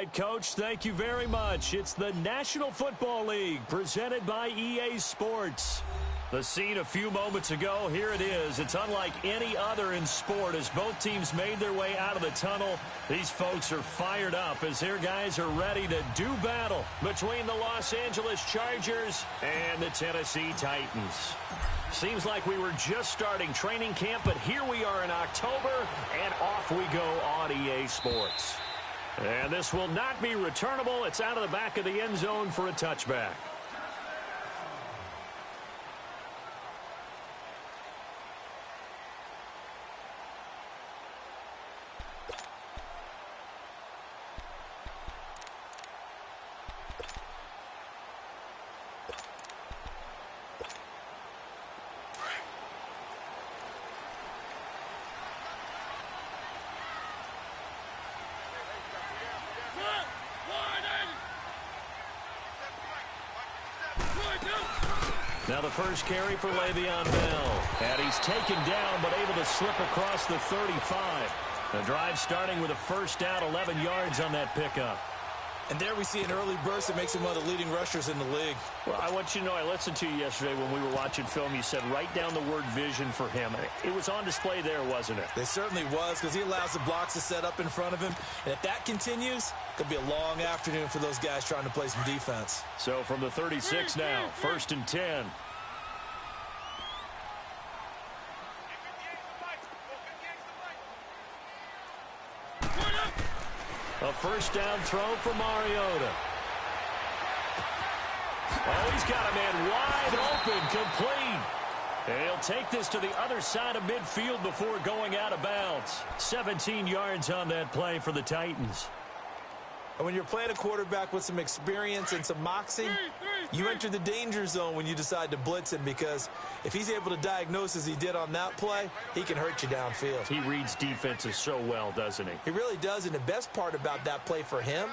right, Coach. Thank you very much. It's the National Football League presented by EA Sports. The scene a few moments ago, here it is. It's unlike any other in sport as both teams made their way out of the tunnel. These folks are fired up as their guys are ready to do battle between the Los Angeles Chargers and the Tennessee Titans. Seems like we were just starting training camp, but here we are in October, and off we go on EA Sports. And this will not be returnable. It's out of the back of the end zone for a touchback. Now the first carry for Le'Veon Bell. And he's taken down but able to slip across the 35. The drive starting with a first down, 11 yards on that pickup. And there we see an early burst that makes him one of the leading rushers in the league. Well, I want you to know, I listened to you yesterday when we were watching film. You said write down the word vision for him. It was on display there, wasn't it? It certainly was, because he allows the blocks to set up in front of him. And if that continues, it could be a long afternoon for those guys trying to play some defense. So from the 36 now, 1st and 10. A first down throw for Mariota. Oh, he's got a man wide open, complete. And he'll take this to the other side of midfield before going out of bounds. 17 yards on that play for the Titans. And when you're playing a quarterback with some experience and some moxie, you enter the danger zone when you decide to blitz him, because if he's able to diagnose as he did on that play, he can hurt you downfield. He reads defenses so well, doesn't he? He really does, and the best part about that play for him,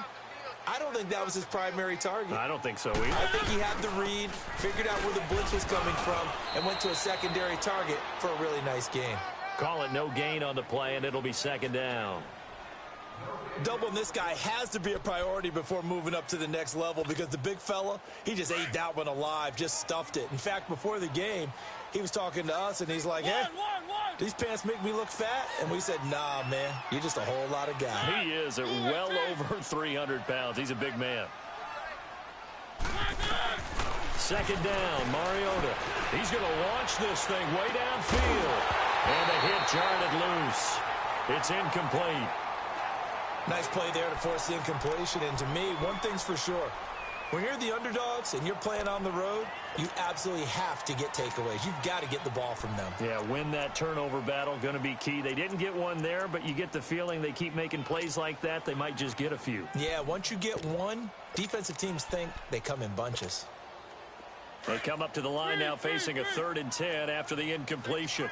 I don't think that was his primary target. I don't think so either. I think he had the read, figured out where the blitz was coming from, and went to a secondary target for a really nice gain. Call it no gain on the play, and it'll be second down. Doubling this guy has to be a priority before moving up to the next level, because the big fella, he just ate that one alive, just stuffed it. In fact, before the game, he was talking to us, and he's like, hey, these pants make me look fat? And we said, nah, man, you're just a whole lot of guy. He is at well over 300 pounds. He's a big man. Second down, Mariota. He's going to launch this thing way downfield. And the hit jarred it loose. It's incomplete. Nice play there to force the incompletion. And to me, one thing's for sure. When you're the underdogs and you're playing on the road, you absolutely have to get takeaways. You've got to get the ball from them. Yeah, win that turnover battle, going to be key. They didn't get one there, but you get the feeling they keep making plays like that, they might just get a few. Yeah, once you get one, defensive teams think they come in bunches. They come up to the line now facing a 3rd and 10 after the incompletion.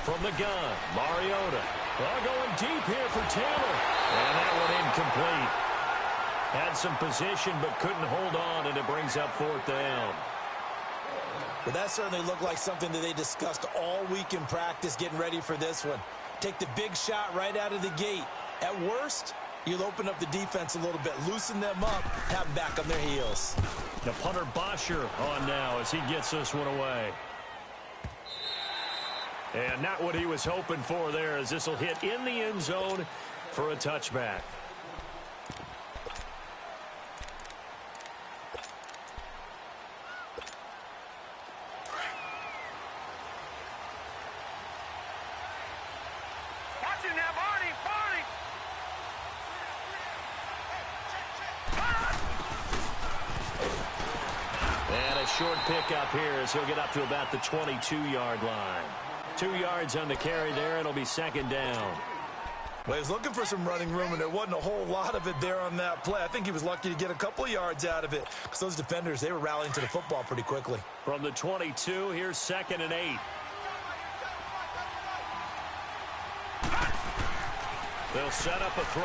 From the gun, Mariota. Going deep here for Taylor. And that one incomplete. Had some position but couldn't hold on, and it brings up 4th down. Well, that certainly looked like something that they discussed all week in practice getting ready for this one. Take the big shot right out of the gate. At worst, you'll open up the defense a little bit, loosen them up, have them back on their heels. The punter Bosher on now as he gets this one away. And not what he was hoping for there, as this will hit in the end zone for a touchback. And a short pickup here as he'll get up to about the 22-yard line. 2 yards on the carry there. It'll be second down. Well, he was looking for some running room, and there wasn't a whole lot of it there on that play. I think he was lucky to get a couple of yards out of it, because those defenders, they were rallying to the football pretty quickly. From the 22, here's 2nd and 8. They'll set up a throw.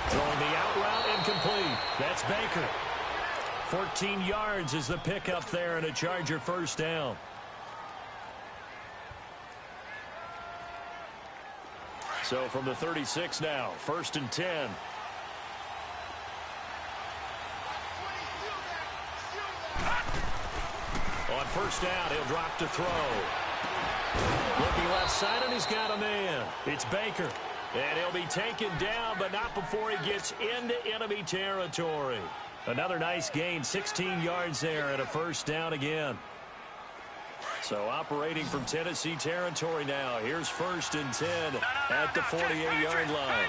Throwing the out route, incomplete. That's Baker. 14 yards is the pickup there and a Charger first down. So from the 36 now, 1st and 10. On first down, he'll drop to throw. Looking left side, and he's got a man. It's Baker. And he'll be taken down, but not before he gets into enemy territory. Another nice gain, 16 yards there, and a first down again. So operating from Tennessee territory now. Here's 1st and 10 at the 48-yard line.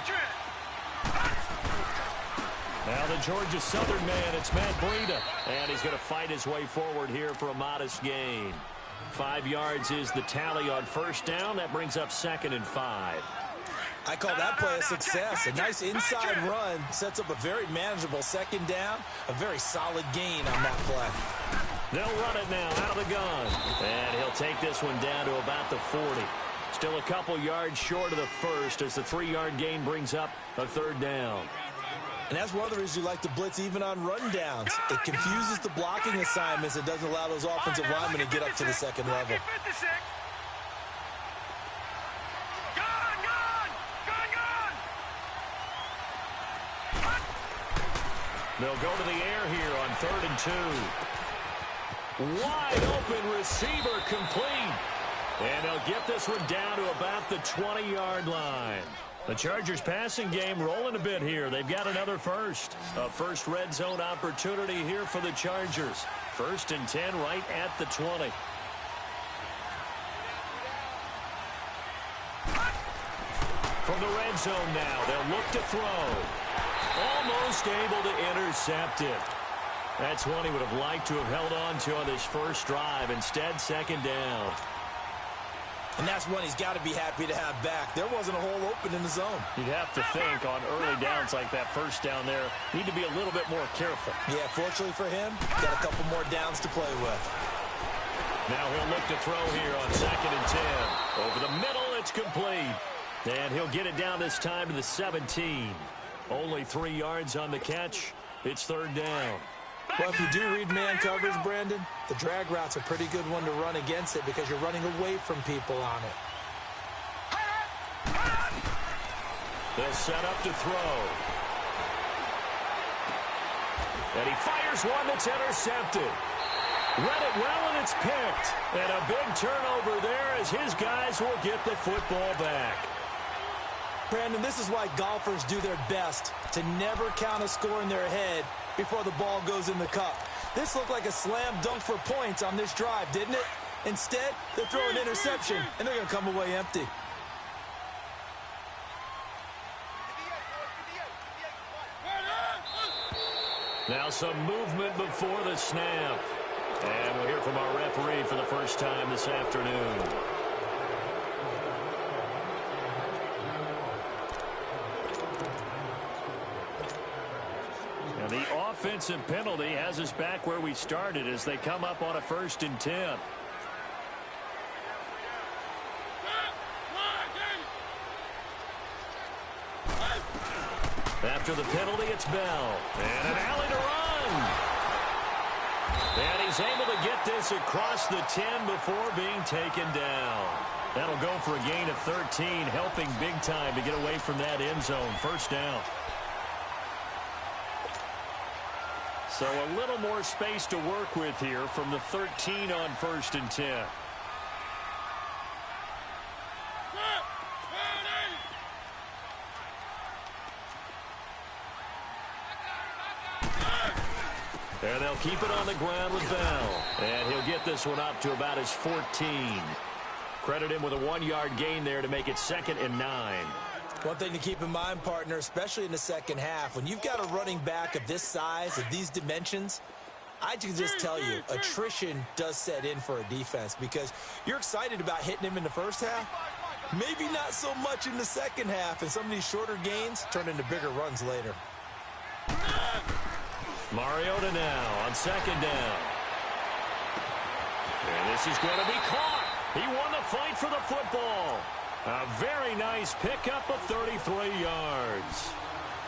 Now the Georgia Southern man, it's Matt Breida. And he's going to fight his way forward here for a modest gain. 5 yards is the tally on first down. That brings up 2nd and 5. I call that play a success. A nice inside run sets up a very manageable 2nd down. A very solid gain on that play. They'll run it now out of the gun. And he'll take this one down to about the 40. Still a couple yards short of the first as the 3-yard gain brings up a 3rd down. And that's one of the reasons you like to blitz even on rundowns. It confuses the blocking assignments. It doesn't allow those offensive linemen to get up to the 2nd level. They'll go to the air here on 3rd and 2. Wide open receiver complete. And they'll get this one down to about the 20-yard line. The Chargers passing game rolling a bit here. They've got another first. A first red zone opportunity here for the Chargers. 1st and 10 right at the 20. From the red zone now, they'll look to throw. Almost able to intercept it. That's one he would have liked to have held on to on this first drive. Instead, 2nd down. And that's one he's got to be happy to have back. There wasn't a hole open in the zone. You'd have to think on early downs like that first down there, need to be a little bit more careful. Yeah, fortunately for him, got a couple more downs to play with. Now he'll look to throw here on 2nd and 10. Over the middle, it's complete. And he'll get it down this time to the 17. Only 3 yards on the catch. It's 3rd down. Well, if you do read man coverage, Brandon, the drag route's a pretty good one to run against it because you're running away from people on it. They'll set up to throw. And he fires one that's intercepted. Read it well, and it's picked. And a big turnover there as his guys will get the football back. Brandon, this is why golfers do their best to never count a score in their head before the ball goes in the cup. This looked like a slam dunk for points on this drive, didn't it? Instead, they throw an interception, and they're going to come away empty. Now some movement before the snap. And we'll hear from our referee for the first time this afternoon. And the offensive penalty has us back where we started as they come up on a 1st and 10. After the penalty, it's Bell. And an alley to run. And he's able to get this across the 10 before being taken down. That'll go for a gain of 13, helping big time to get away from that end zone. 1st down. So a little more space to work with here from the 13 on 1st and 10. And they'll keep it on the ground with Bell. And he'll get this one up to about his 14. Credit him with a 1-yard gain there to make it 2nd and 9. One thing to keep in mind, partner, especially in the second half, when you've got a running back of this size, of these dimensions, I can just tell you, attrition does set in for a defense because you're excited about hitting him in the first half. Maybe not so much in the second half, and some of these shorter gains turn into bigger runs later. Mariota now on 2nd down. And this is going to be caught. He won the fight for the football. A very nice pickup of 33 yards.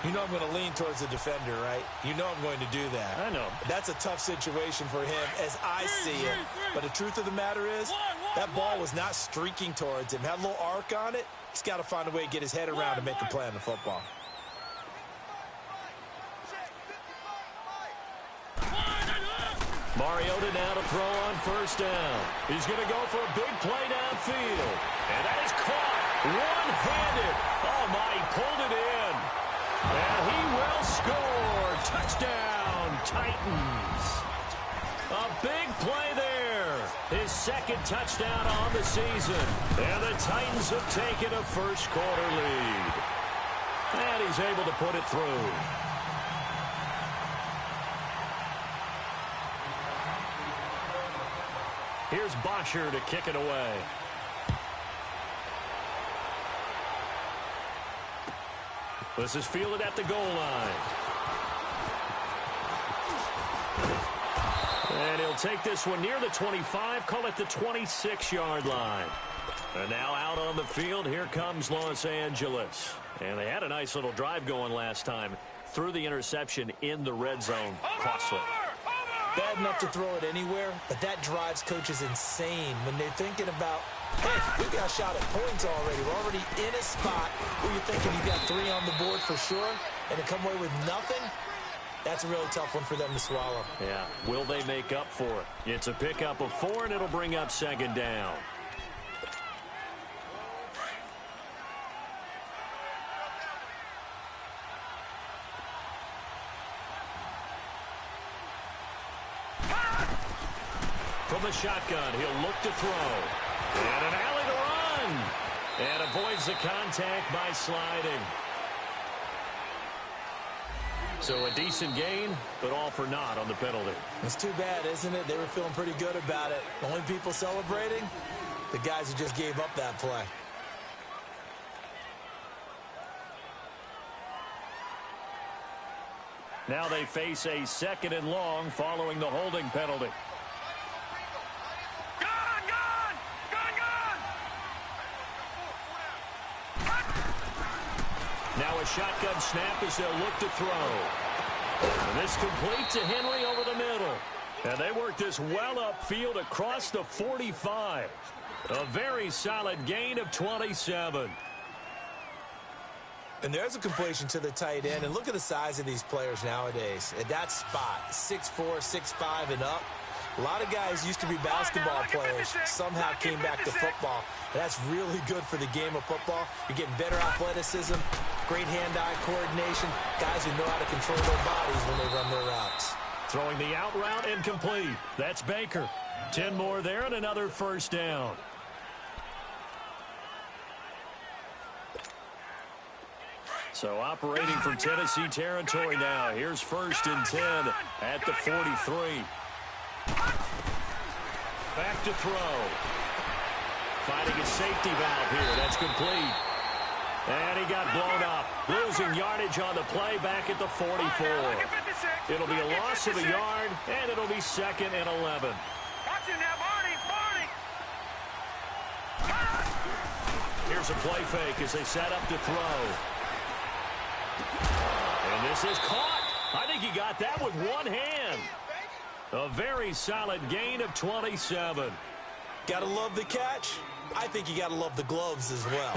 You know I'm going to lean towards the defender, right? You know I'm going to do that. I know. That's a tough situation for him as I see it. But the truth of the matter is, that ball was not streaking towards him. Had a little arc on it. He's got to find a way to get his head around and make a play on the football. Mariota now to throw on first down. He's going to go for a big play downfield. And that is caught one-handed. Oh, my, he pulled it in. And he will score. Touchdown, Titans. A big play there. His second touchdown on the season. And the Titans have taken a first-quarter lead. And he's able to put it through. Here's Bosher to kick it away. This is fielded at the goal line. And he'll take this one near the 25, call it the 26-yard line. And now out on the field, here comes Los Angeles. And they had a nice little drive going last time. Threw the interception in the red zone. Costly. Bad enough to throw it anywhere, but that drives coaches insane when they're thinking about, hey, we got a shot at points already. We're already in a spot where you're thinking you got 3 on the board for sure, and to come away with nothing, that's a really tough one for them to swallow. Yeah, will they make up for it? It's a pickup of 4, and it'll bring up second down. From the shotgun, he'll look to throw. And an alley to run. And avoids the contact by sliding. So a decent gain, but all for naught on the penalty. It's too bad, isn't it? They were feeling pretty good about it. The only people celebrating, the guys who just gave up that play. Now they face a 2nd and long following the holding penalty. Now a shotgun snap as they'll look to throw. And this complete to Henry over the middle. And they work this well upfield across the 45. A very solid gain of 27. And there's a completion to the tight end. And look at the size of these players nowadays. At that spot, 6'4", 6'5", and up. A lot of guys used to be basketball players, somehow came back to football. And that's really good for the game of football. You're getting better athleticism, great hand-eye coordination, guys who know how to control their bodies when they run their routes. Throwing the out route incomplete. That's Baker. 10 more there and another first down. So operating from Tennessee territory now. Here's 1st and 10 at the 43. Back to throw. Finding a safety valve here. That's complete. And he got blown up. Losing yardage on the play back at the 44. It'll be a loss of a yard, and it'll be 2nd and 11. Here's a play fake as they set up to throw. And this is caught. I think he got that with one hand. A very solid gain of 27. Gotta love the catch. I think you gotta love the gloves as well.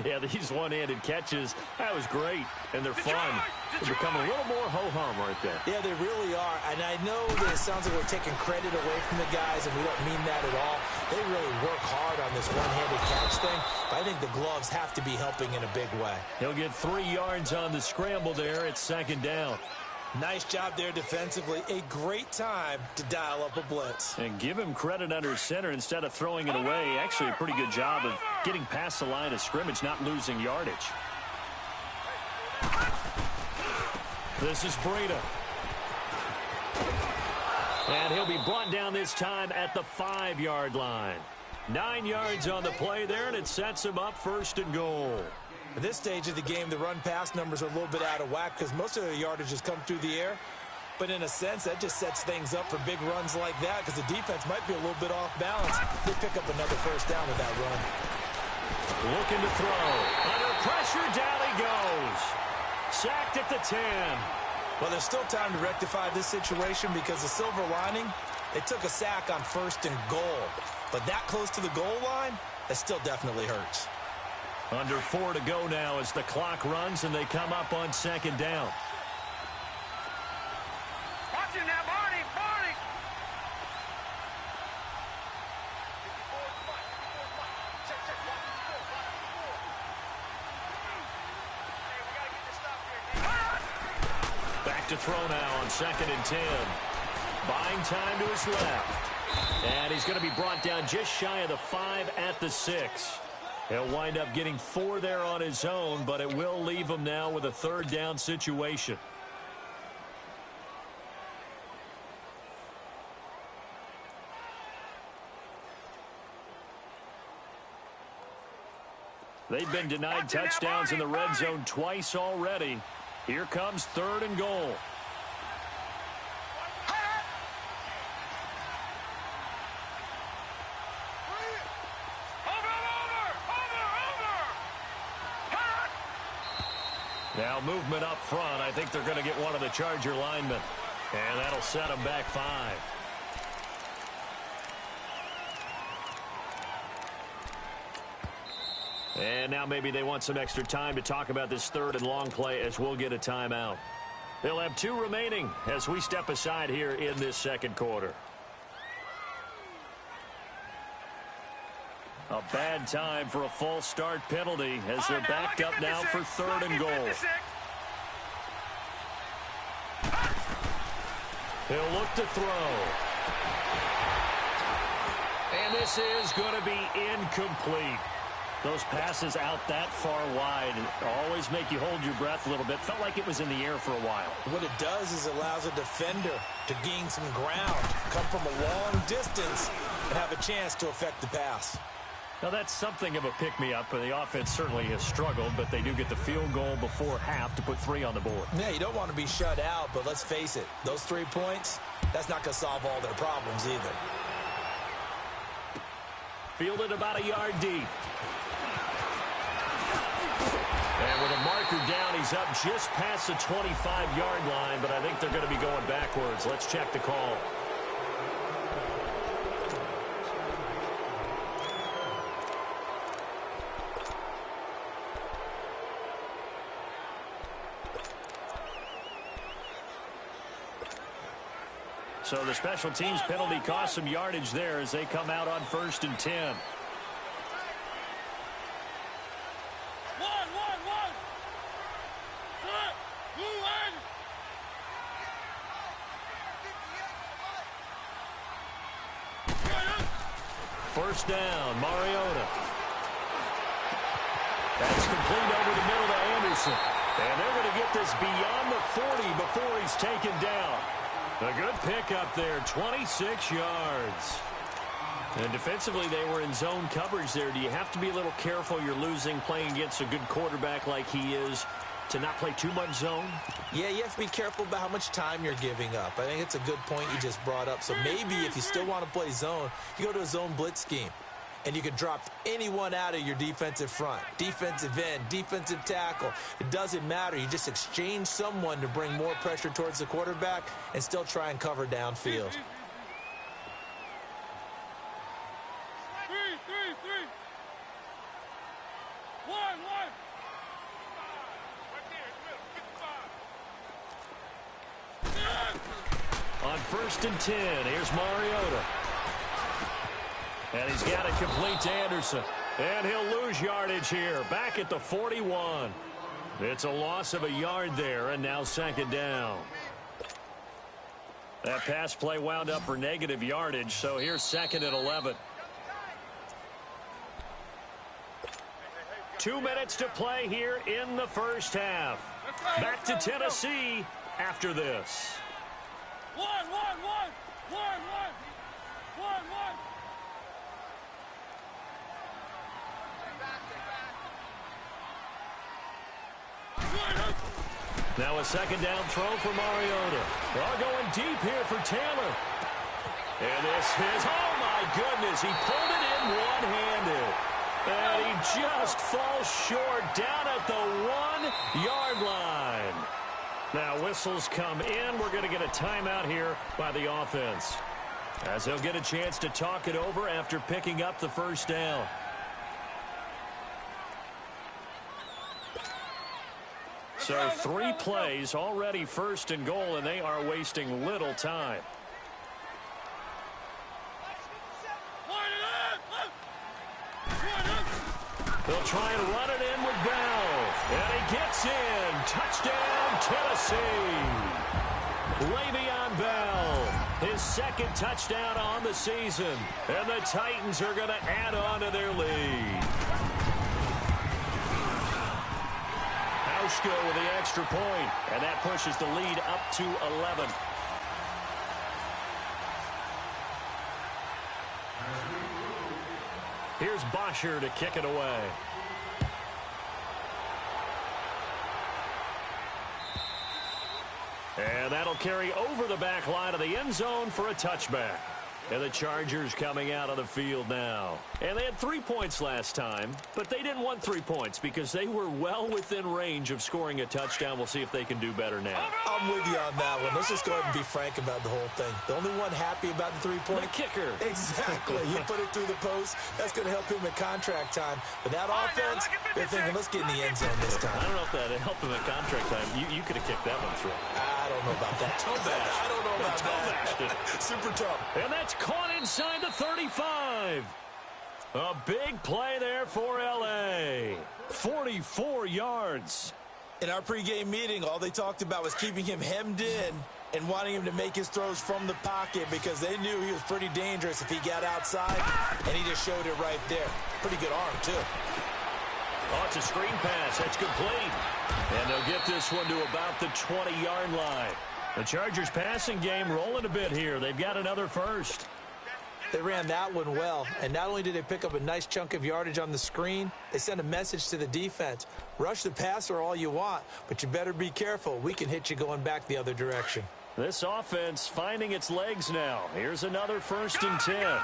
Yeah, these one-handed catches, that was great, and they're fun. They're becoming a little more ho-hum right there. Yeah, they really are, and I know that it sounds like we're taking credit away from the guys, and we don't mean that at all. They really work hard on this one-handed catch thing, but I think the gloves have to be helping in a big way. He'll get 3 yards on the scramble there at 2nd down. Nice job there defensively. A great time to dial up a blitz. And give him credit under center instead of throwing it away. Actually, a pretty good job of getting past the line of scrimmage, not losing yardage. This is Breida. And he'll be brought down this time at the 5-yard line. 9 yards on the play there, and it sets him up 1st and goal. At this stage of the game, the run-pass numbers are a little bit out of whack because most of the yardage has come through the air. But in a sense, that just sets things up for big runs like that because the defense might be a little bit off balance. They pick up another 1st down with that run. Looking to throw. Under pressure, down he goes. Sacked at the 10. Well, there's still time to rectify this situation because the silver lining, they took a sack on 1st and goal. But that close to the goal line, that still definitely hurts. Under 4 to go now as the clock runs and they come up on 2nd down. Watch it now, Barney, Barney. Back to throw now on 2nd and 10. Buying time to his left. And he's going to be brought down just shy of the 5 at the 6. He'll wind up getting 4 there on his own, but it will leave him now with a 3rd down situation. They've been denied touchdowns in the red zone twice already. Here comes 3rd and goal. Now movement up front. I think they're going to get one of the Charger linemen. And that'll set them back 5. And now maybe they want some extra time to talk about this 3rd and long play as we'll get a timeout. They'll have 2 remaining as we step aside here in this 2nd quarter. A bad time for a false start penalty as they're backed up now for 3rd and goal. He'll look to throw. And this is going to be incomplete. Those passes out that far wide always make you hold your breath a little bit. Felt like it was in the air for a while. What it does is it allows a defender to gain some ground, come from a long distance, and have a chance to affect the pass. Now, that's something of a pick-me-up, and the offense certainly has struggled, but they do get the field goal before half to put 3 on the board. Yeah, you don't want to be shut out, but let's face it, those 3 points, that's not going to solve all their problems either. Fielded about a yard deep. And with a marker down, he's up just past the 25-yard line, but I think they're going to be going backwards. Let's check the call. So the special teams penalty cost some yardage there as they come out on 1st and 10. First down, Mariota. That's complete over the middle to Anderson. And they're going to get this beyond the 40 before he's taken down. A good pickup there, 26 yards. And defensively, they were in zone coverage there. Do you have to be a little careful you're losing playing against a good quarterback like he is to not play too much zone? Yeah, you have to be careful about how much time you're giving up. I think it's a good point you just brought up. So maybe if you still want to play zone, you go to a zone blitz scheme. And you can drop anyone out of your defensive front. Defensive end, defensive tackle. It doesn't matter. You just exchange someone to bring more pressure towards the quarterback and still try and cover downfield. On 1st and 10, here's Mariota. And he's got it complete to Anderson. And he'll lose yardage here. Back at the 41. It's a loss of a yard there, and now 2nd down. That pass play wound up for negative yardage, so here's 2nd and 11. 2 minutes to play here in the first half. Back to Tennessee after this. One. Now a 2nd down throw for Mariota. They're going deep here for Taylor. And this is, oh my goodness, he pulled it in one-handed. And he just falls short down at the 1-yard line. Now whistles come in. We're going to get a timeout here by the offense, as they'll get a chance to talk it over after picking up the first down. So 3 plays, already first and goal, and they are wasting little time. They'll try and run it in with Bell. And he gets in. Touchdown, Tennessee. Le'Veon Bell, his second touchdown on the season. And the Titans are going to add on to their lead. Hauschka with the extra point, and that pushes the lead up to 11. Here's Bosher to kick it away. And that'll carry over the back line of the end zone for a touchback. And the Chargers coming out on the field now. And they had 3 points last time, but they didn't want 3 points because they were well within range of scoring a touchdown. We'll see if they can do better now. I'm with you on that one. Let's just go ahead and be frank about the whole thing. The only one happy about the 3-point? The kicker. Exactly. You put it through the post. That's going to help him in contract time. But that offense, they're thinking, let's get in the end zone this time. I don't know if that helped him in contract time. You could have kicked that one through. I don't know about that. I don't know about that. Super tough. And that's caught inside the 35. A big play there for L.A. 44 yards. In our pregame meeting, all they talked about was keeping him hemmed in and wanting him to make his throws from the pocket because they knew he was pretty dangerous if he got outside, and he just showed it right there. Pretty good arm, too. Oh, it's a screen pass. That's complete. And they'll get this one to about the 20-yard line. The Chargers passing game rolling a bit here. They've got another first. They ran that one well, and not only did they pick up a nice chunk of yardage on the screen, they sent a message to the defense. Rush the passer all you want, but you better be careful. We can hit you going back the other direction. This offense finding its legs now. Here's another 1st and 10.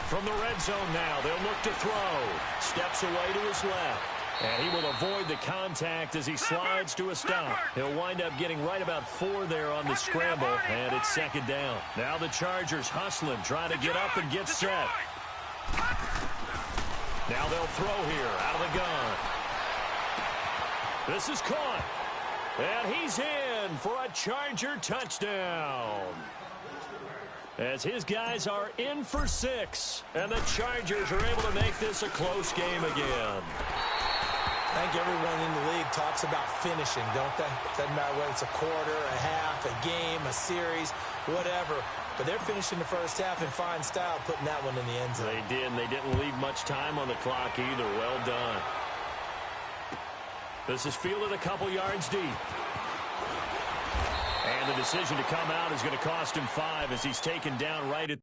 From the red zone now, they'll look to throw. Steps away to his left. And he will avoid the contact as he slides to a stop. He'll wind up getting right about 4 there on the scramble, and it's 2nd down. Now the Chargers hustling, trying to get up and get set. Now they'll throw here out of the gun. This is caught. And he's in for a Charger touchdown. As his guys are in for 6. And the Chargers are able to make this a close game again. I think everyone in the league talks about finishing, don't they? Doesn't matter whether it's a quarter, a half, a game, a series, whatever. But they're finishing the first half in fine style, putting that one in the end zone. They did, and they didn't leave much time on the clock either. Well done. This is fielded a couple yards deep. And the decision to come out is going to cost him 5 as he's taken down right at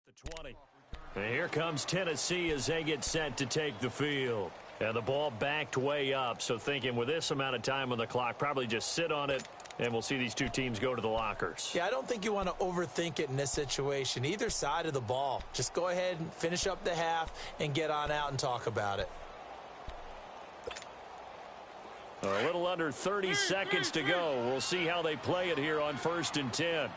the 20. And here comes Tennessee as they get set to take the field. And the ball backed way up, so thinking with this amount of time on the clock, probably just sit on it, and we'll see these two teams go to the lockers. Yeah, I don't think you want to overthink it in this situation. Either side of the ball. Just go ahead and finish up the half and get on out and talk about it. A little under 30 seconds to go. We'll see how they play it here on 1st and 10.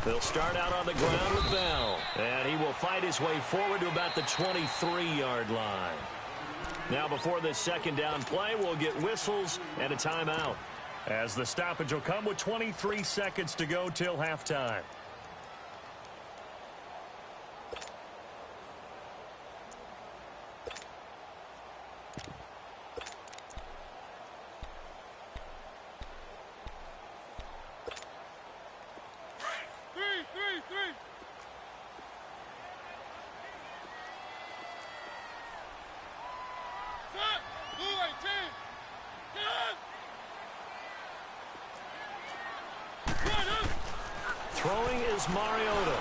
They'll start out on the ground with Bell. And he will fight his way forward to about the 23-yard line. Now before this 2nd down play, we'll get whistles and a timeout. As the stoppage will come with 23 seconds to go till halftime. Throwing is Mariota.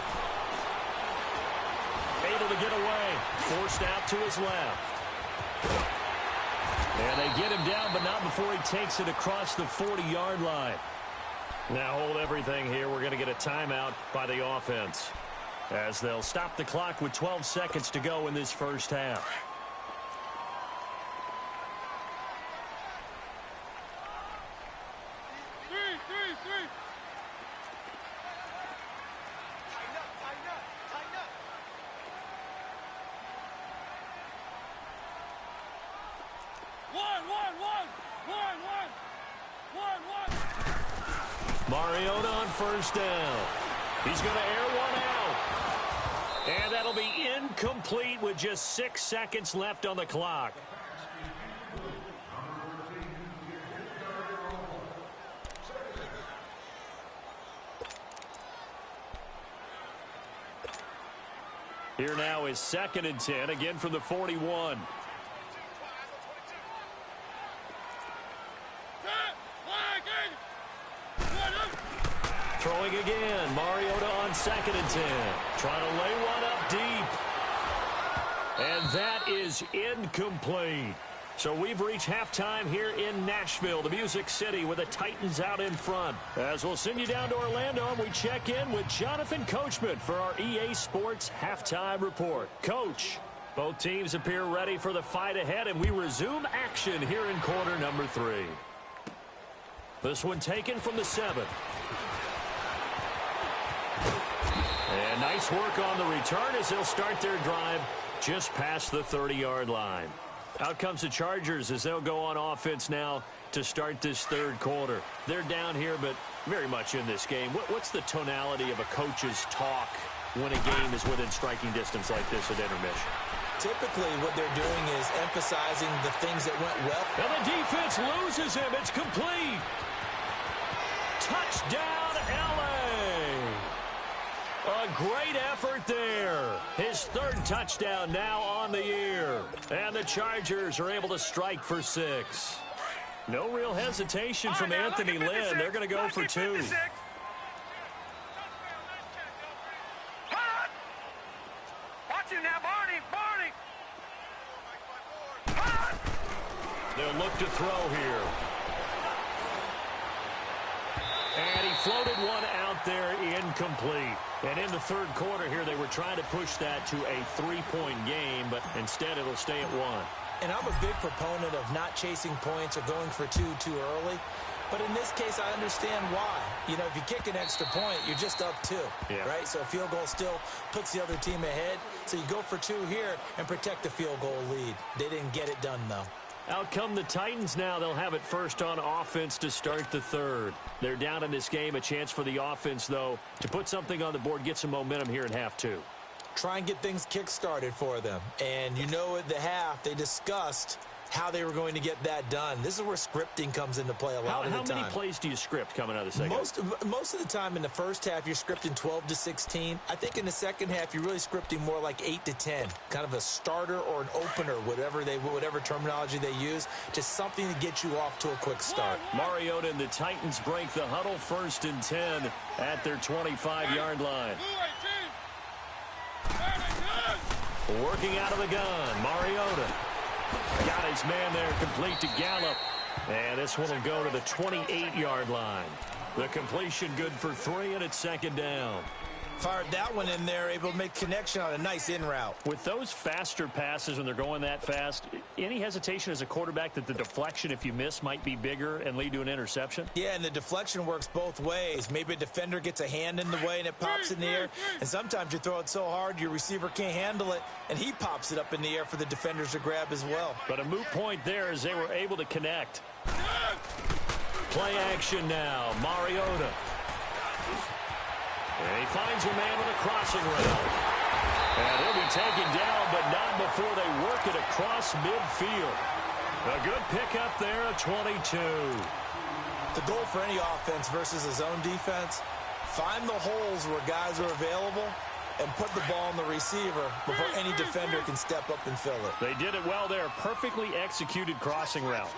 Able to get away. Forced out to his left. And they get him down, but not before he takes it across the 40-yard line. Now hold everything here. We're going to get a timeout by the offense, as they'll stop the clock with 12 seconds to go in this first half. Mariota on first down. He's going to air one out. And that'll be incomplete with just 6 seconds left on the clock. Here now is 2nd and 10, again from the 41. Throwing again. Mariota on 2nd and 10. Trying to lay one up deep. And that is incomplete. So we've reached halftime here in Nashville, the Music City, with the Titans out in front. As we'll send you down to Orlando, and we check in with Jonathan Coachman for our EA Sports Halftime Report. Coach, both teams appear ready for the fight ahead, and we resume action here in quarter number 3. This one taken from the 7. And nice work on the return as they'll start their drive just past the 30-yard line. Out comes the Chargers as they'll go on offense now to start this third quarter. They're down here, but very much in this game. What's the tonality of a coach's talk when a game is within striking distance like this at intermission? Typically, what they're doing is emphasizing the things that went well. And the defense loses him. It's complete. Touchdown, L.A. A great effort there. His 3rd touchdown now on the year. And the Chargers are able to strike for 6. No real hesitation from Anthony Lynn. They're going to go for 2. They'll look to throw here. And he floated one out there, incomplete. And in the third quarter here, they were trying to push that to a 3-point game, but instead it'll stay at 1. And I'm a big proponent of not chasing points or going for 2 too early. But in this case, I understand why. You know, if you kick an extra point, you're just up 2, right? So a field goal still puts the other team ahead. So you go for 2 here and protect the field goal lead. They didn't get it done, though. Out come the Titans now. They'll have it first on offense to start the third. They're down in this game. A chance for the offense, though, to put something on the board, get some momentum here in half 2. Try and get things kick-started for them. And you know at the half, they discussed how they were going to get that done. This is where scripting comes into play a lot of the time. How many plays do you script coming out of the second? Most of the time in the first half, you're scripting 12 to 16. I think in the second half, you're really scripting more like 8 to 10. Kind of a starter or an opener, whatever terminology they use. Just something to get you off to a quick start. Mariota and the Titans break the huddle, 1st and 10 at their 25-yard line. Working out of the gun, Mariota. Got his man there, complete to Gallup. And this one will go to the 28-yard line. The completion good for 3, and it's 2nd down. Fired that one in there, able to make connection on a nice in route. With those faster passes when they're going that fast, any hesitation as a quarterback that the deflection, if you miss, might be bigger and lead to an interception? Yeah, and the deflection works both ways. Maybe a defender gets a hand in the way and it pops in the air. And sometimes you throw it so hard your receiver can't handle it, and he pops it up in the air for the defenders to grab as well. But a moot point there as they were able to connect. Play action now, Mariota. And he finds a man on a crossing route. And he'll be taken down, but not before they work it across midfield. A good pickup there at 22. The goal for any offense versus a zone defense, find the holes where guys are available and put the ball on the receiver before any defender can step up and fill it. They did it well there. Perfectly executed crossing route.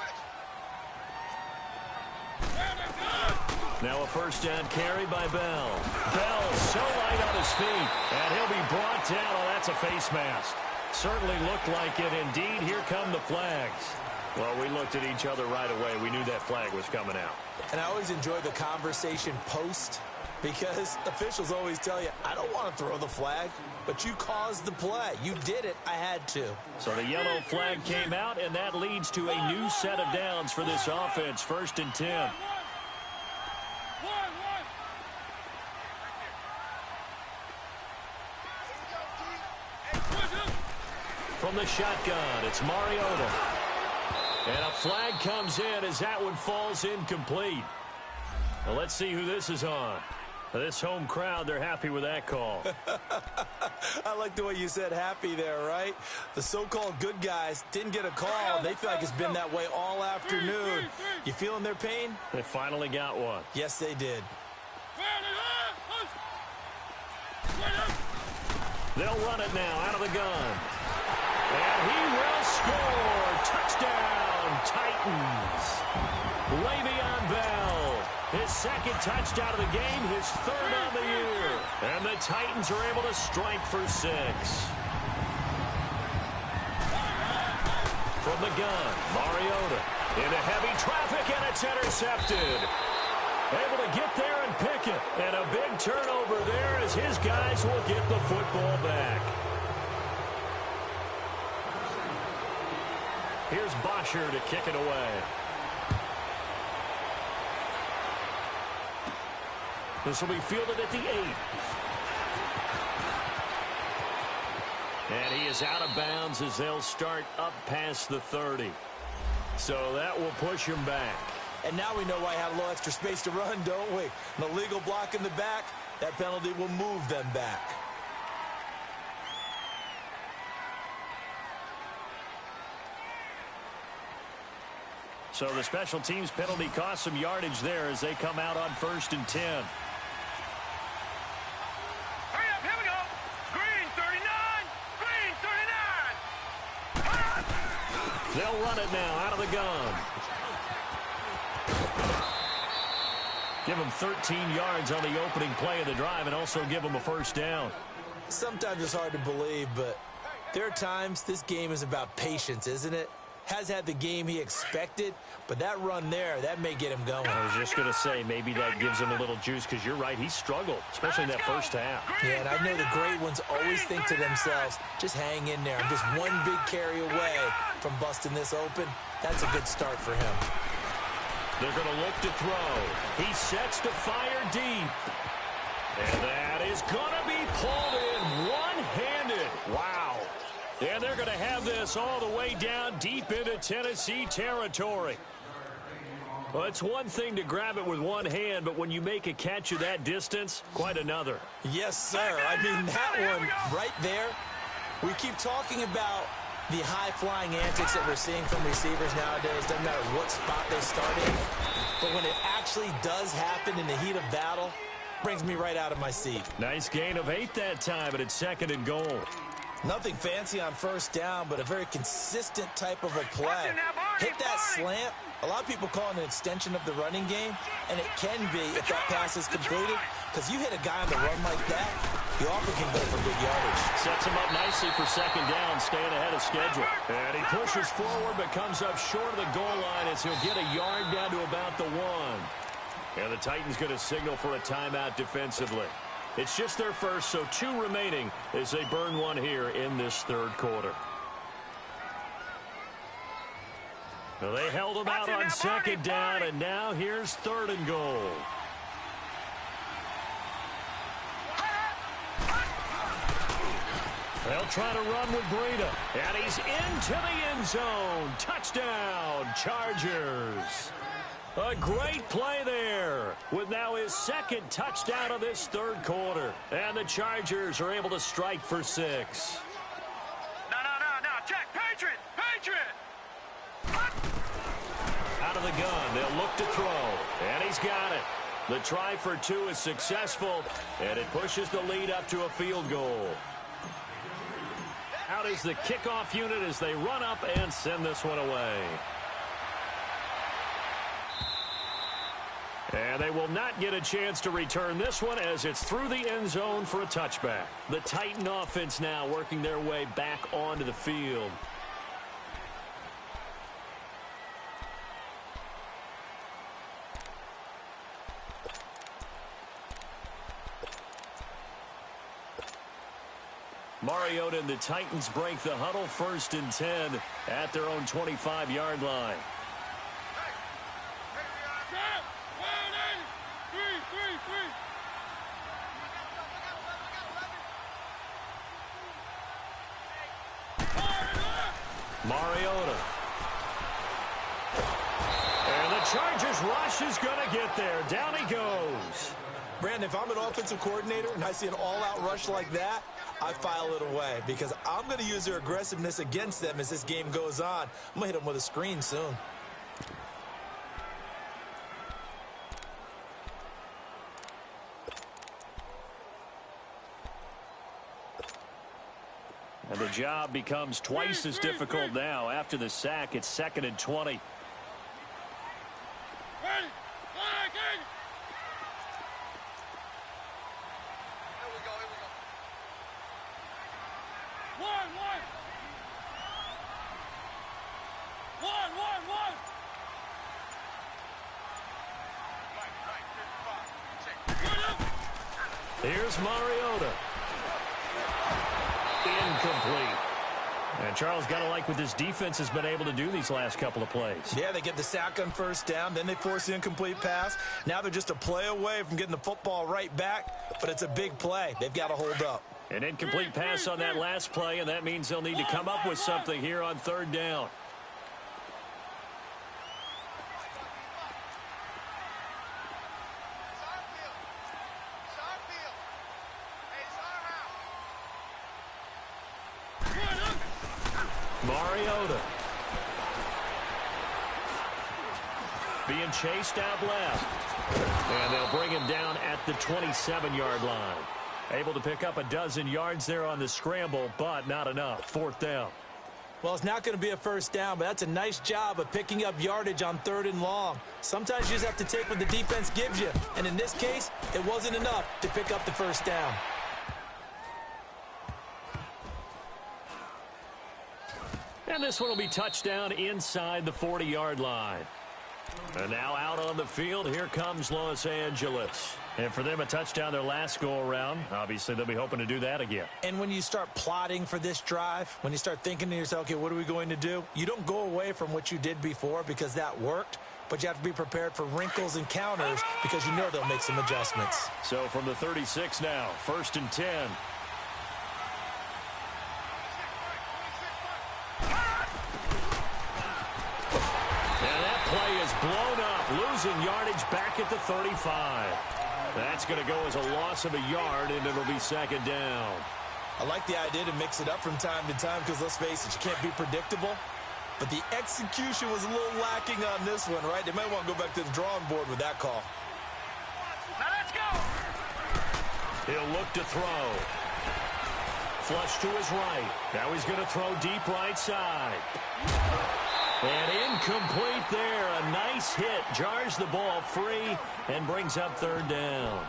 Now a first down carry by Bell. Bell so light on his feet, and he'll be brought down. Oh, that's a face mask. Certainly looked like it. Indeed, here come the flags. Well, we looked at each other right away. We knew that flag was coming out. And I always enjoy the conversation post, because officials always tell you, I don't want to throw the flag, but you caused the play. You did it. I had to. So the yellow flag came out, and that leads to a new set of downs for this offense. 1st and 10. From the shotgun, it's Mariota. And a flag comes in as that one falls incomplete. Well, let's see who this is on. This home crowd, they're happy with that call. I like the way you said happy there, right? The so-called good guys didn't get a call. They feel like it's been that way all afternoon. You feeling their pain? They finally got one. Yes, they did. They'll run it now out of the gun. And he will score. Touchdown, Titans. Le'Veon Bell, his 2nd touchdown of the game, his 3rd on the year. And the Titans are able to strike for 6. From the gun, Mariota into heavy traffic, and it's intercepted. Able to get there and pick it. And a big turnover there as his guys will get the football back. Here's Bosher to kick it away. This will be fielded at the 8. And he is out of bounds as they'll start up past the 30. So that will push him back. And now we know why I had a little extra space to run, don't we? An illegal block in the back, that penalty will move them back. So the special teams penalty cost some yardage there as they come out on 1st and 10. Hurry up, here we go. Green 39, green 39. They'll run it now out of the gun. Give them 13 yards on the opening play of the drive and also give them a first down. Sometimes it's hard to believe, but there are times this game is about patience, isn't it? Has had the game he expected, but that run there, that may get him going. I was just going to say, maybe that gives him a little juice because you're right, he struggled, especially in that first half. Yeah, and I know the great ones always think to themselves, just hang in there. I'm just one big carry away from busting this open. That's a good start for him. They're going to look to throw. He sets to fire deep. And that is going to be pulled in one-handed. Wow. And they're going to have this all the way down deep into Tennessee territory. Well, it's one thing to grab it with one hand, but when you make a catch of that distance, quite another. Yes, sir. I mean, that one right there, we keep talking about the high-flying antics that we're seeing from receivers nowadays. Doesn't matter what spot they start in. But when it actually does happen in the heat of battle, brings me right out of my seat. Nice gain of 8 that time, but it's 2nd and goal. Nothing fancy on first down, but a very consistent type of a play. Hit that slant. A lot of people call it an extension of the running game, and it can be if that pass is completed, because you hit a guy on the run like that, he often can go for big yardage. Sets him up nicely for 2nd down, staying ahead of schedule. And he pushes forward, but comes up short of the goal line as he'll get a yard down to about the 1. And the Titans going to signal for a timeout defensively. It's just their first, so 2 remaining as they burn one here in this 3rd quarter. Well, they held them out on 2nd down, and now here's 3rd and goal. They'll try to run with Breida, and he's into the end zone. Touchdown, Chargers. A great play there with now his 2nd touchdown of this 3rd quarter. And the Chargers are able to strike for 6. No, check, Patriot. Out of the gun, they'll look to throw, and he's got it. The try for 2 is successful, and it pushes the lead up to a field goal. Out is the kickoff unit as they run up and send this one away. And they will not get a chance to return this one as it's through the end zone for a touchback. The Titan offense now working their way back onto the field. Mariota and the Titans break the huddle, 1st and 10 at their own 25-yard line. Mariota. And the Chargers rush is going to get there. Down he goes. Brandon, if I'm an offensive coordinator and I see an all-out rush like that, I file it away because I'm going to use their aggressiveness against them as this game goes on. I'm going to hit them with a screen soon. And the job becomes twice as difficult now. After the sack, it's 2nd and 20. Here's Mariota. Incomplete. And Charles, got to like what this defense has been able to do these last couple of plays. Yeah, they get the sack on 1st down, then they force the incomplete pass. Now they're just a play away from getting the football right back, but it's a big play. They've got to hold up. An incomplete pass on that last play, and that means they'll need to come up with something here on 3rd down. Mariota. Being chased out left. And they'll bring him down at the 27-yard line. Able to pick up a dozen yards there on the scramble, but not enough. 4th down. Well, it's not going to be a 1st down, but that's a nice job of picking up yardage on 3rd and long. Sometimes you just have to take what the defense gives you. And in this case, it wasn't enough to pick up the 1st down. And this one will be touchdown inside the 40-yard line. And now out on the field, here comes Los Angeles. And for them, a touchdown their last go-around. Obviously, they'll be hoping to do that again. And when you start plotting for this drive, when you start thinking to yourself, okay, what are we going to do? You don't go away from what you did before because that worked, but you have to be prepared for wrinkles and counters because you know they'll make some adjustments. So from the 36 now, 1st and 10. Blown up, losing yardage back at the 35. That's going to go as a loss of a yard, and it'll be 2nd down. I like the idea to mix it up from time to time because, let's face it, you can't be predictable. But the execution was a little lacking on this one, right? They might want to go back to the drawing board with that call. Now let's go. He'll look to throw. Flush to his right. Now he's going to throw deep right side. And incomplete there. A nice hit. Jars the ball free and brings up 3rd down.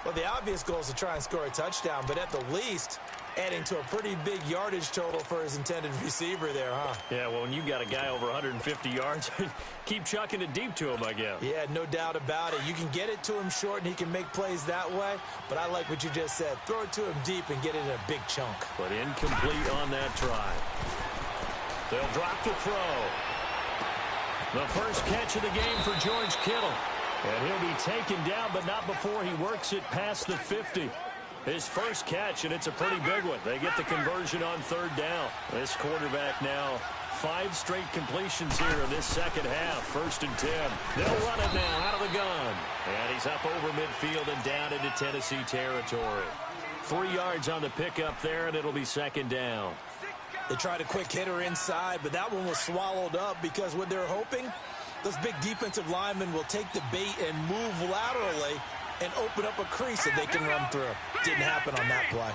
Well, the obvious goal is to try and score a touchdown, but at the least, adding to a pretty big yardage total for his intended receiver there, huh? Yeah, well, when you got a guy over 150 yards, keep chucking it deep to him, I guess. Yeah, no doubt about it. You can get it to him short, and he can make plays that way, but I like what you just said. Throw it to him deep and get it in a big chunk. But incomplete on that try. They'll drop to throw. The first catch of the game for George Kittle. And he'll be taken down, but not before he works it past the 50. His first catch, and it's a pretty big one. They get the conversion on 3rd down. This quarterback now, 5 straight completions here in this 2nd half. 1st and 10. They'll run it now out of the gun. And he's up over midfield and down into Tennessee territory. 3 yards on the pickup there, and it'll be 2nd down. They tried a quick hitter inside, but that one was swallowed up because what they're hoping, those big defensive linemen will take the bait and move laterally and open up a crease that they can run through. Didn't happen on that play.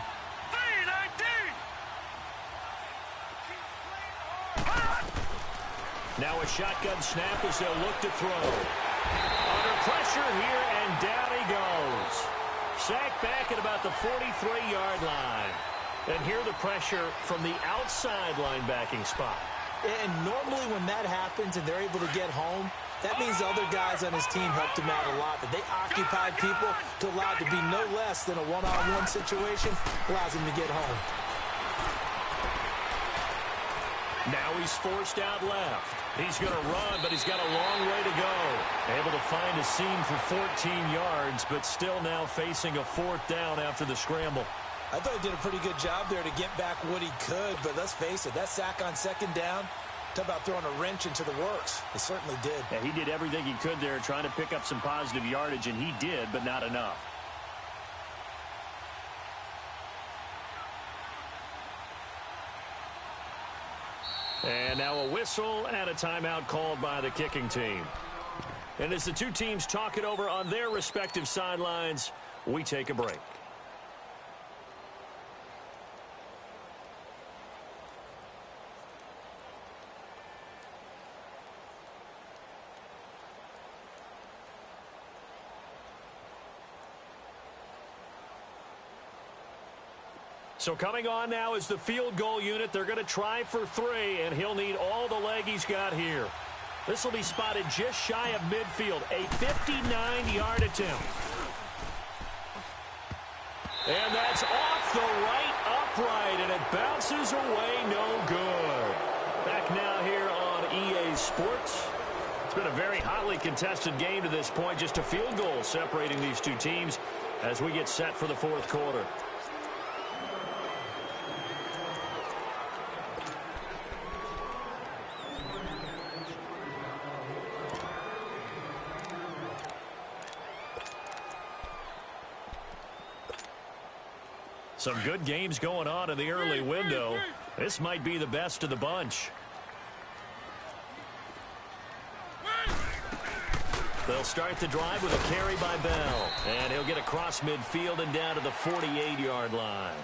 Now a shotgun snap as they'll look to throw. Under pressure here, and down he goes. Sacked back at about the 43-yard line. And here the pressure from the outside linebacking spot. And normally when that happens and they're able to get home, that means the other guys on his team helped him out a lot. That they occupied people to allow it to be no less than a one-on-one situation, allows him to get home. Now he's forced out left. He's going to run, but he's got a long way to go. Able to find a seam for 14 yards, but still now facing a 4th down after the scramble. I thought he did a pretty good job there to get back what he could, but let's face it, that sack on 2nd down, talk about throwing a wrench into the works. It certainly did. Yeah, he did everything he could there trying to pick up some positive yardage, and he did, but not enough. And now a whistle and a timeout called by the kicking team. And as the two teams talk it over on their respective sidelines, we take a break. So coming on now is the field goal unit. They're going to try for 3, and he'll need all the leg he's got here. This will be spotted just shy of midfield, a 59-yard attempt. And that's off the right upright, and it bounces away no good. Back now here on EA Sports. It's been a very hotly contested game to this point, just a field goal separating these two teams as we get set for the 4th quarter. Some good games going on in the early window. This might be the best of the bunch. They'll start the drive with a carry by Bell. And he'll get across midfield and down to the 48-yard line.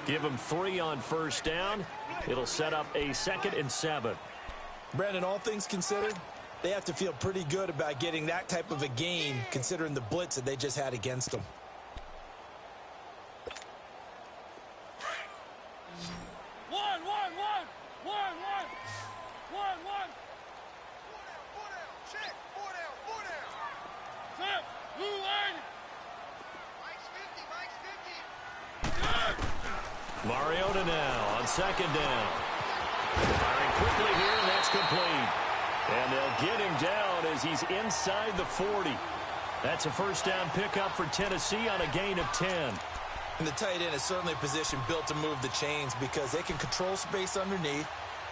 Give him 3 on 1st down. It'll set up a 2nd and 7. Brandon, all things considered, they have to feel pretty good about getting that type of a gain considering the blitz that they just had against them. Mariota now on 2nd down. Firing quickly here, and that's complete. And they'll get him down as he's inside the 40. That's a 1st down pickup for Tennessee on a gain of 10. And the tight end is certainly a position built to move the chains because they can control space underneath.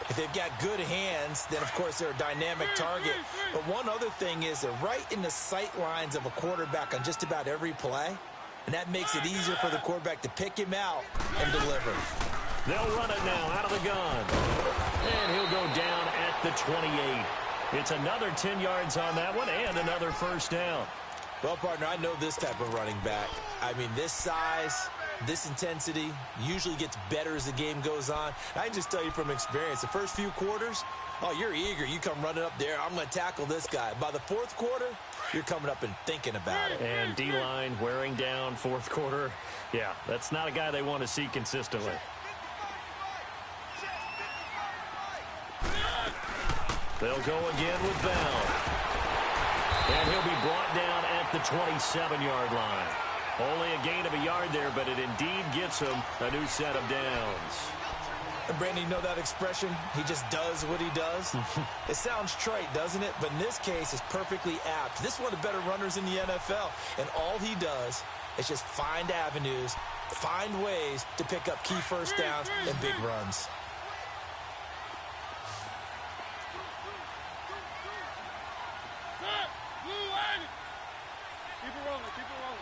If they've got good hands, then, of course, they're a dynamic target. But one other thing is they're right in the sight lines of a quarterback on just about every play. And that makes it easier for the quarterback to pick him out and deliver. They'll run it now out of the gun. And he'll go down at the 28. It's another 10 yards on that one and another 1st down. Well, partner, I know this type of running back. I mean, this size, this intensity usually gets better as the game goes on. I can just tell you from experience, the first few quarters, oh, you're eager. You come running up there. I'm going to tackle this guy. By the 4th quarter, you're coming up and thinking about it. And D-line wearing down 4th quarter. Yeah, that's not a guy they want to see consistently. They'll go again with Bell. And he'll be brought down at the 27-yard line. Only a gain of a yard there, but it indeed gets him a new set of downs. And Brandon, you know that expression? He just does what he does? It sounds trite, doesn't it? But in this case, it's perfectly apt. This is one of the better runners in the NFL. And all he does is just find avenues, find ways to pick up key 1st downs and big runs. Keep it rolling, keep it rolling.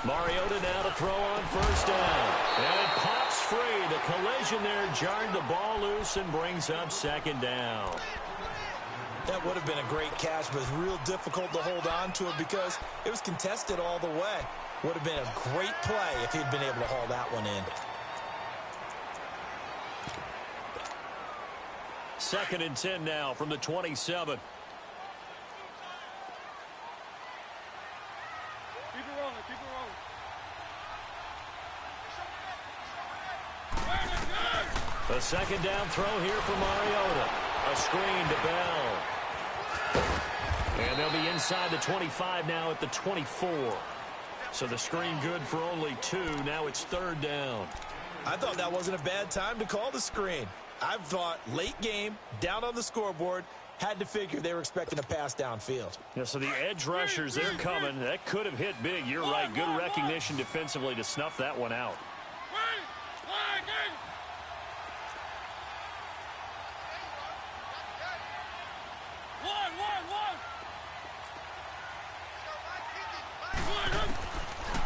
Mariota now to throw on 1st down. And it pops free. The collision there jarred the ball loose and brings up 2nd down. That would have been a great catch, but it's real difficult to hold on to it because it was contested all the way. Would have been a great play if he'd been able to haul that one in. 2nd and 10 now from the 27. Keep it rolling, keep it rolling. A 2nd down throw here for Mariota. A screen to Bell. And they'll be inside the 25 now at the 24. So the screen good for only 2. Now it's 3rd down. I thought that wasn't a bad time to call the screen. I thought late game, down on the scoreboard, had to figure they were expecting a pass downfield. Yeah, so the edge rushers, they're coming. That could have hit big. You're right. Good recognition defensively to snuff that one out.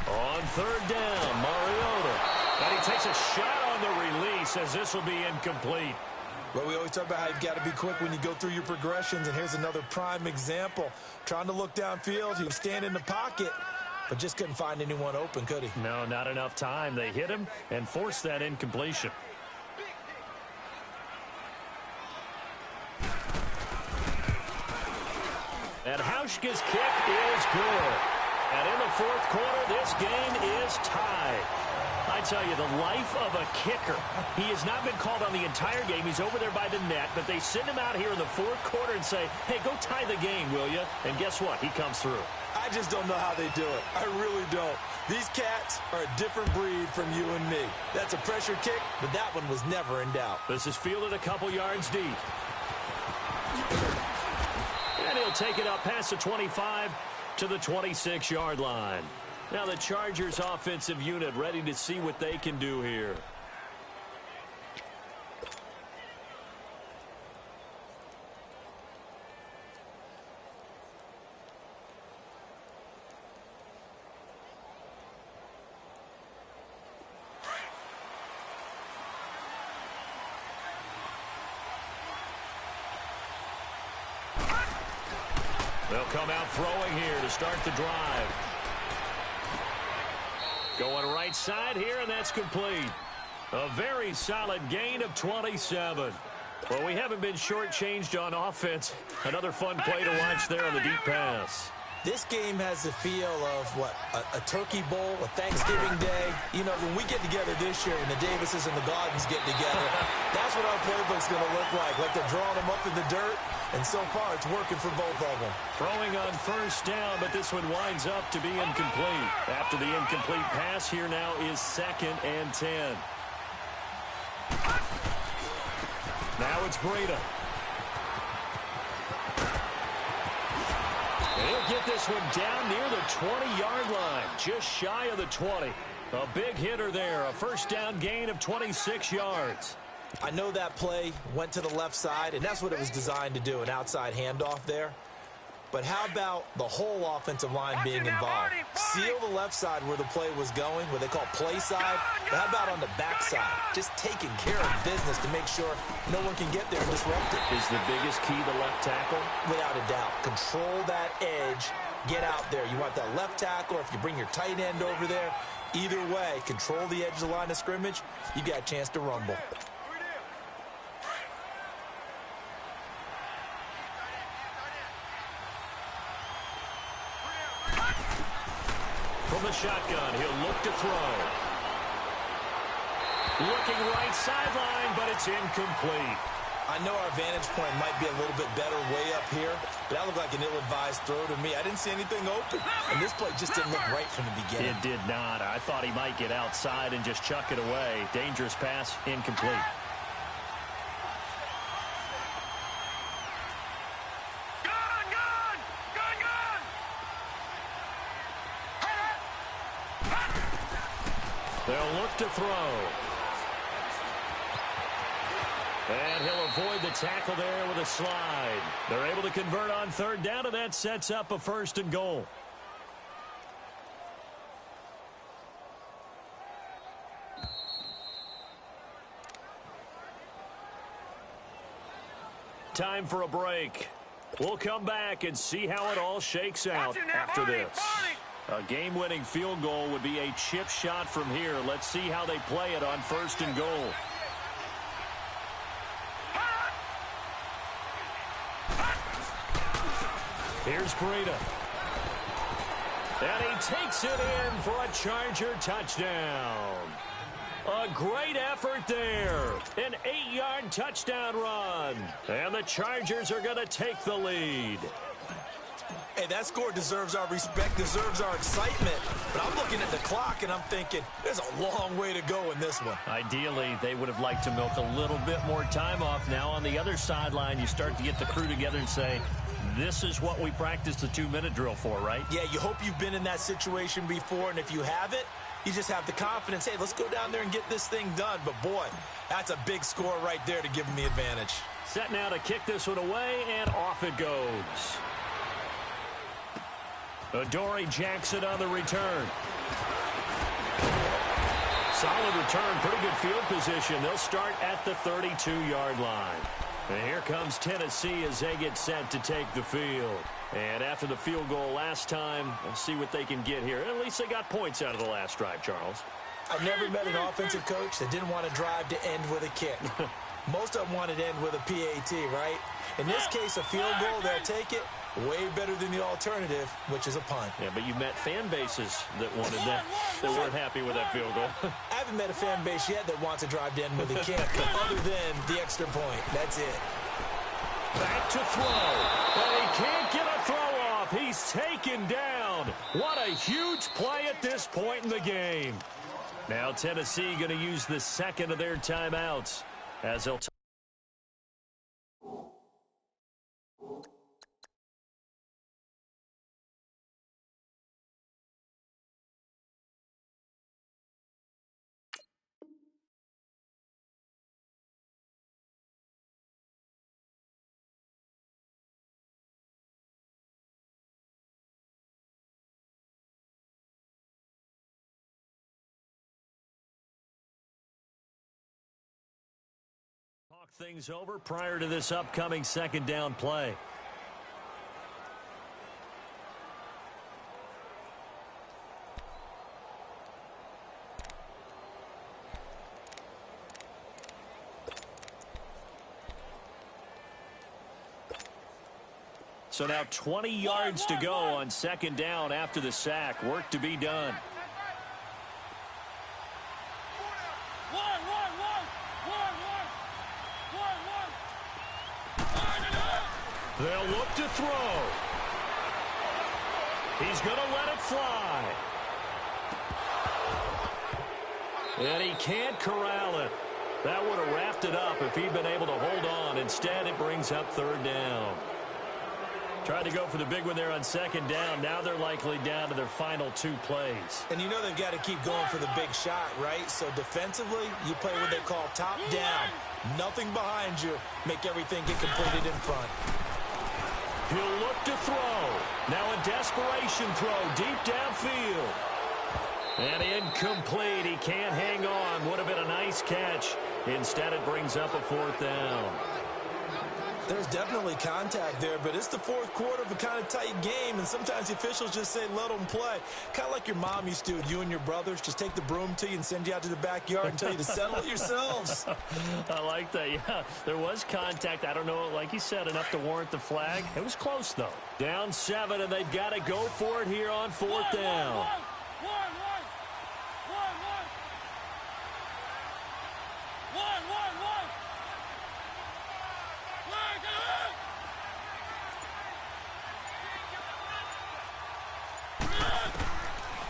On 3rd down, Mariota. And he takes a shot on the release as this will be incomplete. Well, we always talk about how you've got to be quick when you go through your progressions, and here's another prime example. Trying to look downfield, he was standing in the pocket, but just couldn't find anyone open, could he? No, not enough time. They hit him and forced that incompletion. And Hauschka's kick is good. And in the 4th quarter, this game is tied. I tell you, the life of a kicker. He has not been called on the entire game. He's over there by the net, but they send him out here in the 4th quarter and say, hey, go tie the game, will you? And guess what? He comes through. I just don't know how they do it. I really don't. These cats are a different breed from you and me. That's a pressure kick, but that one was never in doubt. This is fielded a couple yards deep. And he'll take it up past the 25 to the 26-yard line. Now the Chargers offensive unit ready to see what they can do here. They'll come out throwing here to start the drive. Going right side here, and that's complete. A very solid gain of 27. Well, we haven't been shortchanged on offense. Another fun play to watch there on the deep pass. This game has the feel of, what, a turkey bowl, a Thanksgiving day. You know, when we get together this year, when the Davises and the Gardens get together, that's what our playbook's going to look like. Like they're drawing them up in the dirt, and so far it's working for both of them. Throwing on 1st down, but this one winds up to be incomplete. After the incomplete pass, here now is 2nd and 10. Now it's Breida. And he'll get this one down near the 20-yard line, just shy of the 20. A big hitter there, a 1st down gain of 26 yards. I know that play went to the left side, and that's what it was designed to do, an outside handoff there. But how about the whole offensive line being involved? Seal the left side where the play was going, what they call play side. But how about on the back side? Just taking care of business to make sure no one can get there and disrupt it. Is the biggest key the left tackle? Without a doubt. Control that edge. Get out there. You want that left tackle, or if you bring your tight end over there, either way, control the edge of the line of scrimmage, you got a chance to rumble. From the shotgun, he'll look to throw. Looking right sideline, but it's incomplete. I know our vantage point might be a little bit better way up here, but that looked like an ill-advised throw to me. I didn't see anything open, and this play just didn't look right from the beginning. It did not. I thought he might get outside and just chuck it away. Dangerous pass, incomplete. They'll look to throw. And he'll avoid the tackle there with a slide. They're able to convert on 3rd down, and that sets up a 1st and goal. Time for a break. We'll come back and see how it all shakes out after this. A game-winning field goal would be a chip shot from here. Let's see how they play it on 1st and goal. Here's Breida. And he takes it in for a Charger touchdown. A great effort there. An 8-yard touchdown run. And the Chargers are going to take the lead. Hey, that score deserves our respect, deserves our excitement. But I'm looking at the clock, and I'm thinking, there's a long way to go in this one. Ideally, they would have liked to milk a little bit more time off. Now on the other sideline, you start to get the crew together and say, this is what we practiced the 2-minute drill for, right? Yeah, you hope you've been in that situation before, and if you haven't, you just have the confidence, hey, let's go down there and get this thing done. But, boy, that's a big score right there to give them the advantage. Set now to kick this one away, and off it goes. Adoree Jackson on the return. Solid return, pretty good field position. They'll start at the 32-yard line. And here comes Tennessee as they get set to take the field. And after the field goal last time, let's see what they can get here. At least they got points out of the last drive, Charles. I've never met an offensive coach that didn't want to drive to end with a kick. Most of them wanted to end with a PAT, right? In this case, a field goal, they'll take it. Way better than the alternative, which is a punt. Yeah, but you met fan bases that wanted that, that weren't happy with that field goal. I haven't met a fan base yet that wants to drive to end with a kick, other than the extra point. That's it. Back to throw. And he can't get a throw off. He's taken down. What a huge play at this point in the game. Now Tennessee going to use the second of their timeouts as they'll talk things over prior to this upcoming second down play. So now 20 yards to go on second down after the sack. Work to be done. They'll look to throw. He's going to let it fly. And he can't corral it. That would have wrapped it up if he'd been able to hold on. Instead, it brings up third down. Tried to go for the big one there on second down. Now they're likely down to their final 2 plays. And you know they've got to keep going for the big shot, right? So defensively, you play what they call top down. Nothing behind you. Make everything get completed in front. He'll look to throw. Now a desperation throw deep downfield. And incomplete. He can't hang on. Would have been a nice catch. Instead, it brings up a 4th down. There's definitely contact there, but it's the 4th quarter of a kind of tight game, and sometimes the officials just say, let them play. Kind of like your mom used to with you and your brothers. Just take the broom to you and send you out to the backyard and tell you to settle it yourselves. I like that, yeah. There was contact. I don't know, like you said, enough to warrant the flag. It was close, though. Down 7, and they've got to go for it here on 4th down.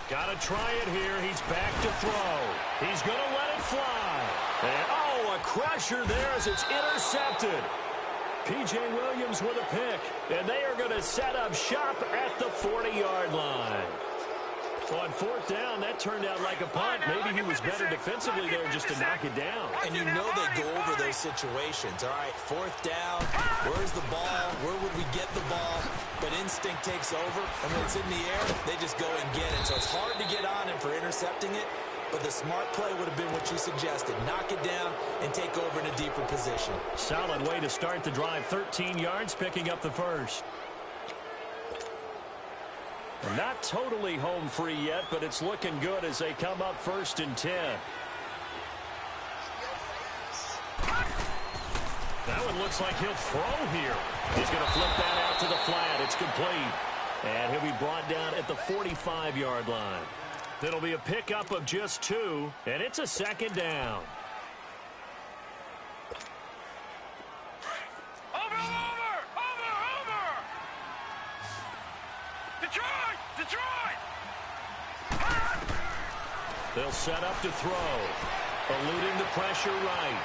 Got to try it here. He's back to throw. He's going to let it fly. And, oh, a crusher there as it's intercepted. P.J. Williams with a pick. And they are going to set up shop at the 40-yard line. So on 4th down, that turned out like a punt. Maybe he was better defensively there just to knock it down. And you know they go over those situations. All right, 4th down, where's the ball? Where would we get the ball? But instinct takes over, and when it's in the air, they just go and get it. So it's hard to get on him for intercepting it, but the smart play would have been what you suggested. Knock it down and take over in a deeper position. Solid way to start the drive. 13 yards, picking up the first. Not totally home free yet, but it's looking good as they come up 1st and 10. That one looks like he'll throw here. He's going to flip that out to the flat. It's complete. And he'll be brought down at the 45-yard line. It'll be a pickup of just 2, and it's a 2nd down. Over! Detroit! They'll set up to throw. Eluding the pressure right.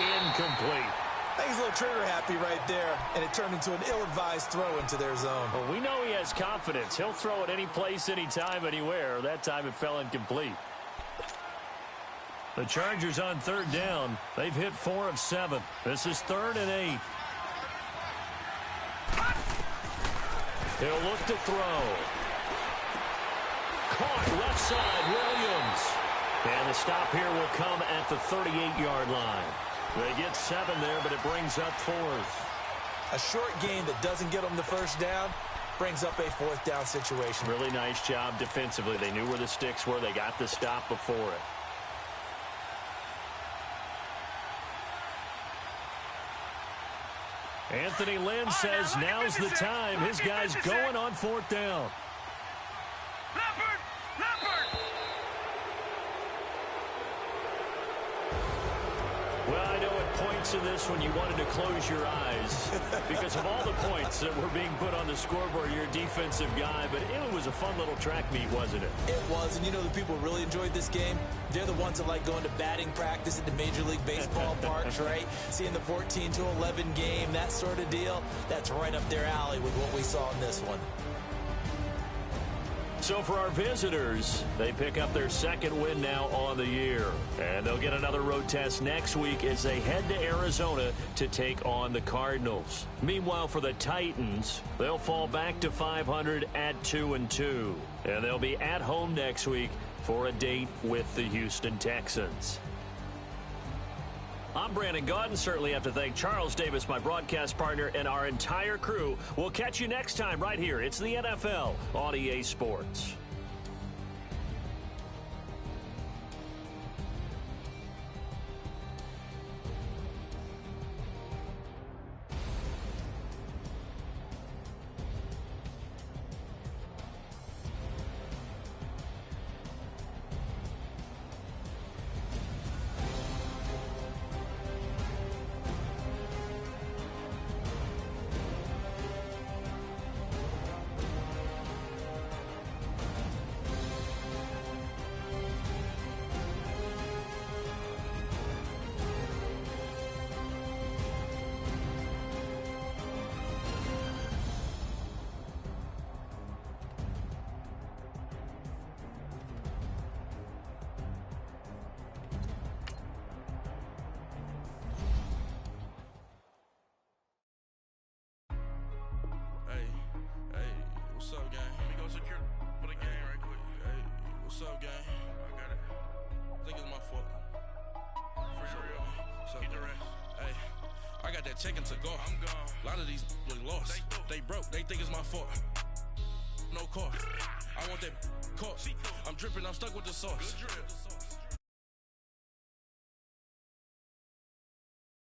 Incomplete. I think he's a little trigger happy right there, and it turned into an ill-advised throw into their zone. Well, we know he has confidence. He'll throw it any place, anytime, anywhere. That time it fell incomplete. The Chargers on 3rd down. They've hit 4 of 7. This is 3rd and 8. He'll look to throw. Caught left side, Williams. And the stop here will come at the 38-yard line. They get 7 there, but it brings up 4th. A short game that doesn't get them the 1st down brings up a 4th down situation. Really nice job defensively. They knew where the sticks were. They got the stop before it. Anthony Lynn says now's the time. His guy's going on 4th down. Leopard! Well, I know at points in this when you wanted to close your eyes because of all the points that were being put on the scoreboard. You're a defensive guy, but it was a fun little track meet, wasn't it? It was, and you know the people who really enjoyed this game? They're the ones that like going to batting practice at the Major League Baseball parks, right? Seeing the 14-11 game, that sort of deal. That's right up their alley with what we saw in this one. So for our visitors, they pick up their 2nd win now on the year. And they'll get another road test next week as they head to Arizona to take on the Cardinals. Meanwhile, for the Titans, they'll fall back to 500 at 2-2. And they'll be at home next week for a date with the Houston Texans. I'm Brandon Gaudin. Certainly have to thank Charles Davis, my broadcast partner, and our entire crew. We'll catch you next time right here. It's the NFL on EA Sports. What's up, gang? Let me go secure for the game right quick. Hey, what's up, gang? I got it. I think it's my fault. For real. Keep the rest. Hey, I got that check-in to go. I'm gone. A lot of these look lost. They broke. They think it's my fault. No cost. I want that cost. I'm dripping. I'm stuck with the sauce.